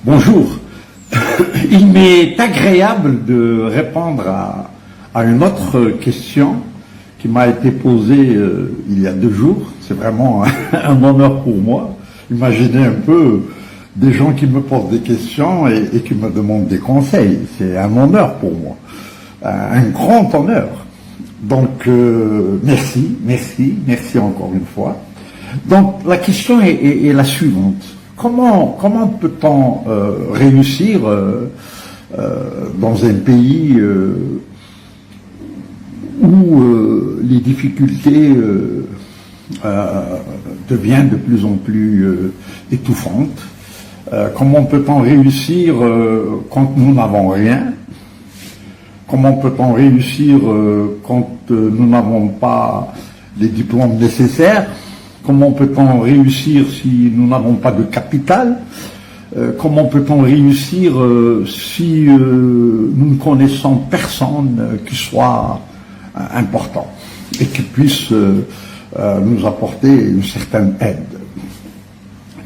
Bonjour. Il m'est agréable de répondre à une autre question qui m'a été posée il y a 2 jours. C'est vraiment un honneur pour moi. Imaginez un peu des gens qui me posent des questions et qui me demandent des conseils. C'est un honneur pour moi, un grand honneur. Donc, merci encore une fois. Donc, la question est la suivante. Comment peut-on réussir dans un pays où les difficultés deviennent de plus en plus étouffantes? Comment peut-on réussir quand nous n'avons rien? Comment peut-on réussir quand nous n'avons pas les diplômes nécessaires? Comment peut-on réussir si nous n'avons pas de capital? Comment peut-on réussir si nous ne connaissons personne qui soit important et qui puisse nous apporter une certaine aide?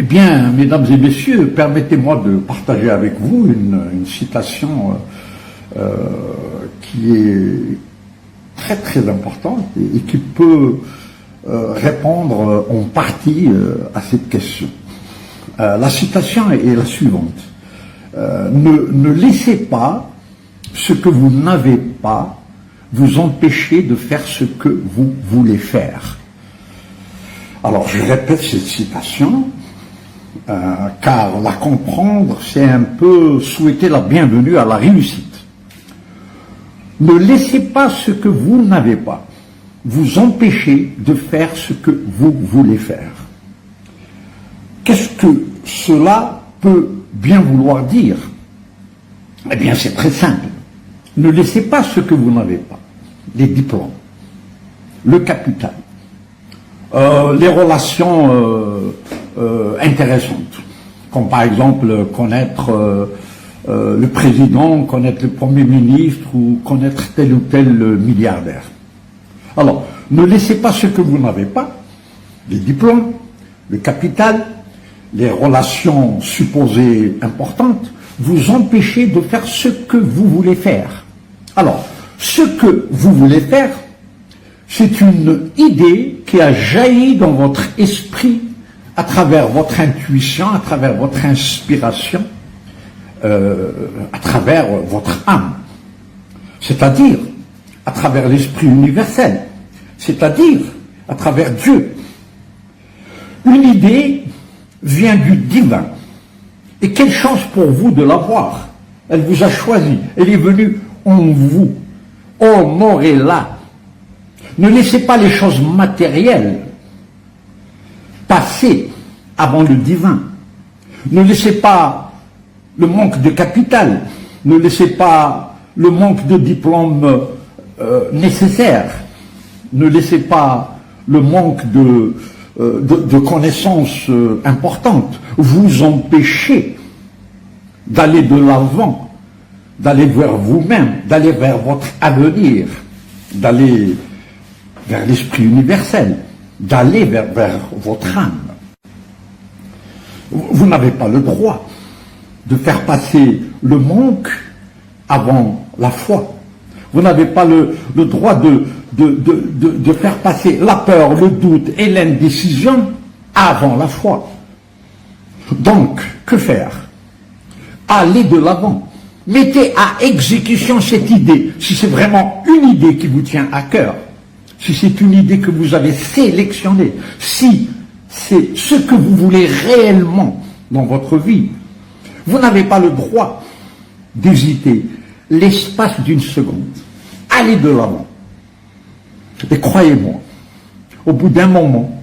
Eh bien, mesdames et messieurs, permettez-moi de partager avec vous une citation qui est très très importante et qui peut répondre en partie à cette question. La citation est la suivante. Ne laissez pas ce que vous n'avez pas vous empêcher de faire ce que vous voulez faire. Alors, je répète cette citation, car la comprendre, c'est un peu souhaiter la bienvenue à la réussite. Ne laissez pas ce que vous n'avez pas vous empêcher de faire ce que vous voulez faire. Qu'est-ce que cela peut bien vouloir dire? Eh bien, c'est très simple. Ne laissez pas ce que vous n'avez pas. Les diplômes, le capital, les relations intéressantes, comme par exemple connaître le président, connaître le premier ministre ou connaître tel ou tel milliardaire. Alors, ne laissez pas ce que vous n'avez pas, les diplômes, le capital, les relations supposées importantes, vous empêcher de faire ce que vous voulez faire. Alors, ce que vous voulez faire, c'est une idée qui a jailli dans votre esprit à travers votre intuition, à travers votre inspiration, à travers votre âme. C'est-à-dire à travers l'esprit universel, c'est-à-dire à travers Dieu. Une idée vient du divin. Et quelle chance pour vous de l'avoir. Elle vous a choisi, elle est venue en vous. Honorez-la. Ne laissez pas les choses matérielles passer avant le divin. Ne laissez pas le manque de capital, ne laissez pas le manque de diplôme nécessaire, ne laissez pas le manque de connaissances importantes vous empêcher d'aller de l'avant, d'aller vers vous-même, d'aller vers votre avenir, d'aller vers l'esprit universel, d'aller vers votre âme. Vous n'avez pas le droit de faire passer le manque avant la foi. Vous n'avez pas le droit de faire passer la peur, le doute et l'indécision avant la foi. Donc, que faire? Allez de l'avant. Mettez à exécution cette idée, si c'est vraiment une idée qui vous tient à cœur, si c'est une idée que vous avez sélectionnée, si c'est ce que vous voulez réellement dans votre vie. Vous n'avez pas le droit d'hésiter l'espace d'une seconde. Allez de l'avant. Et croyez-moi, au bout d'un moment,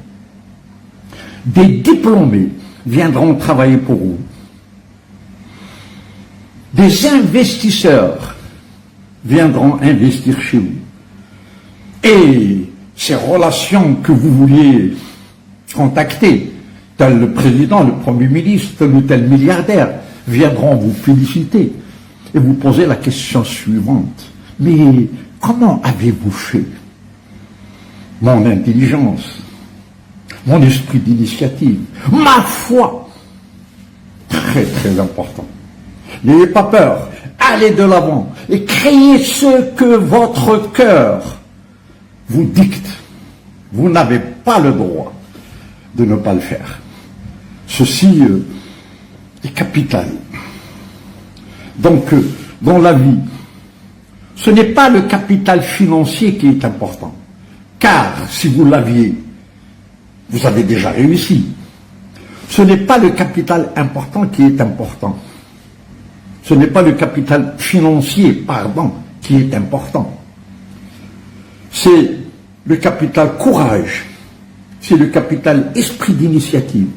des diplômés viendront travailler pour vous. Des investisseurs viendront investir chez vous. Et ces relations que vous vouliez contacter, tel le président, le premier ministre, tel ou tel milliardaire, viendront vous féliciter et vous poser la question suivante. Mais comment avez-vous fait? Mon intelligence, mon esprit d'initiative, ma foi, très très important. N'ayez pas peur, allez de l'avant et créez ce que votre cœur vous dicte. Vous n'avez pas le droit de ne pas le faire. Ceci est capital. Donc, dans la vie, ce n'est pas le capital financier qui est important. Car si vous l'aviez, vous avez déjà réussi. Ce n'est pas le capital important qui est important. Ce n'est pas le capital financier, pardon, qui est important. C'est le capital courage, c'est le capital esprit d'initiative,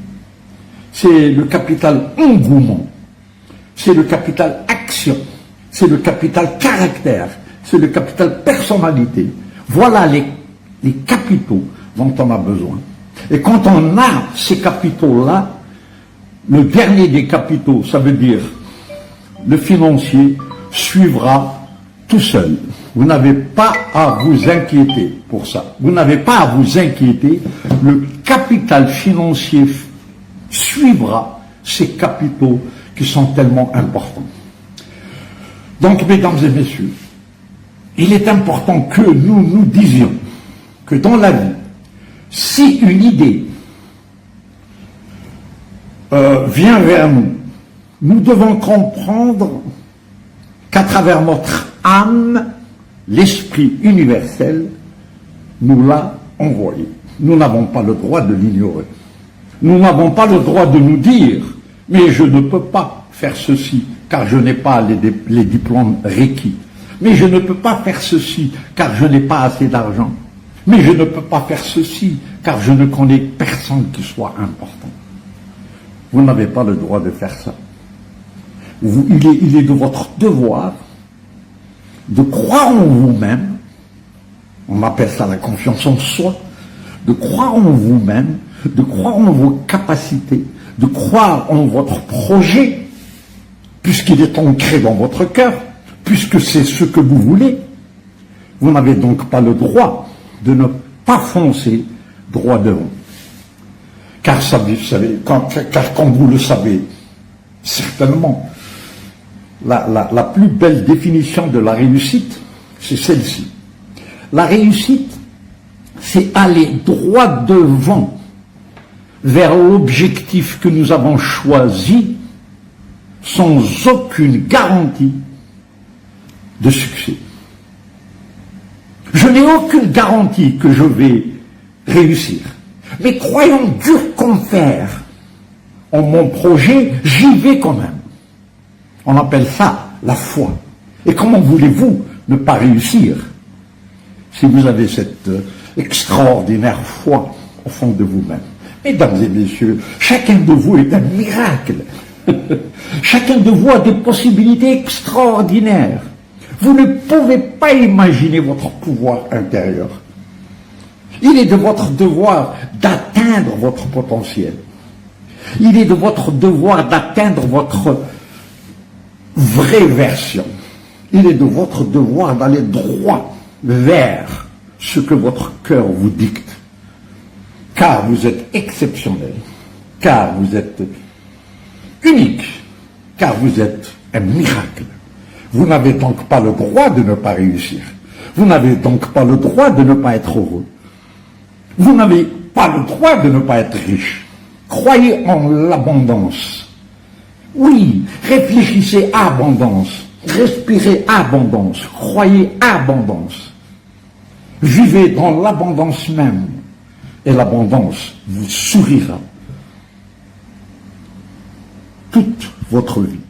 c'est le capital engouement, c'est le capital action, c'est le capital caractère, c'est le capital personnalité. Voilà les capitaux dont on a besoin. Et quand on a ces capitaux-là, le dernier des capitaux, ça veut dire le financier, suivra tout seul. Vous n'avez pas à vous inquiéter pour ça. Vous n'avez pas à vous inquiéter. Le capital financier suivra ces capitaux qui sont tellement importants. Donc, mesdames et messieurs, il est important que nous nous disions que dans la vie, si une idée vient vers nous, nous devons comprendre qu'à travers notre âme, l'esprit universel nous l'a envoyé. Nous n'avons pas le droit de l'ignorer. Nous n'avons pas le droit de nous dire « mais je ne peux pas faire ceci car je n'ai pas les diplômes requis. Mais je ne peux pas faire ceci car je n'ai pas assez d'argent. Mais je ne peux pas faire ceci car je ne connais personne qui soit important. » Vous n'avez pas le droit de faire ça. Il est de votre devoir de croire en vous-même, on appelle ça la confiance en soi, de croire en vous-même, de croire en vos capacités, de croire en votre projet, puisqu'il est ancré dans votre cœur, puisque c'est ce que vous voulez. Vous n'avez donc pas le droit de ne pas foncer droit devant. Car, vous savez, quand vous le savez, certainement, la plus belle définition de la réussite, c'est celle-ci. La réussite, c'est aller droit devant vers l'objectif que nous avons choisi sans aucune garantie de succès. Je n'ai aucune garantie que je vais réussir. Mais croyant dur comme fer en mon projet, j'y vais quand même. On appelle ça la foi. Et comment voulez-vous ne pas réussir si vous avez cette extraordinaire foi au fond de vous-même? Mesdames et messieurs, chacun de vous est un miracle. Chacun de vous a des possibilités extraordinaires. Vous ne pouvez pas imaginer votre pouvoir intérieur. Il est de votre devoir d'atteindre votre potentiel. Il est de votre devoir d'atteindre votre vraie version. Il est de votre devoir d'aller droit vers ce que votre cœur vous dicte. Car vous êtes exceptionnel, car vous êtes unique, car vous êtes un miracle. Vous n'avez donc pas le droit de ne pas réussir. Vous n'avez donc pas le droit de ne pas être heureux. Vous n'avez pas le droit de ne pas être riche. Croyez en l'abondance. Oui, réfléchissez à abondance, respirez abondance, croyez abondance. Vivez dans l'abondance même, et l'abondance vous sourira toute votre vie.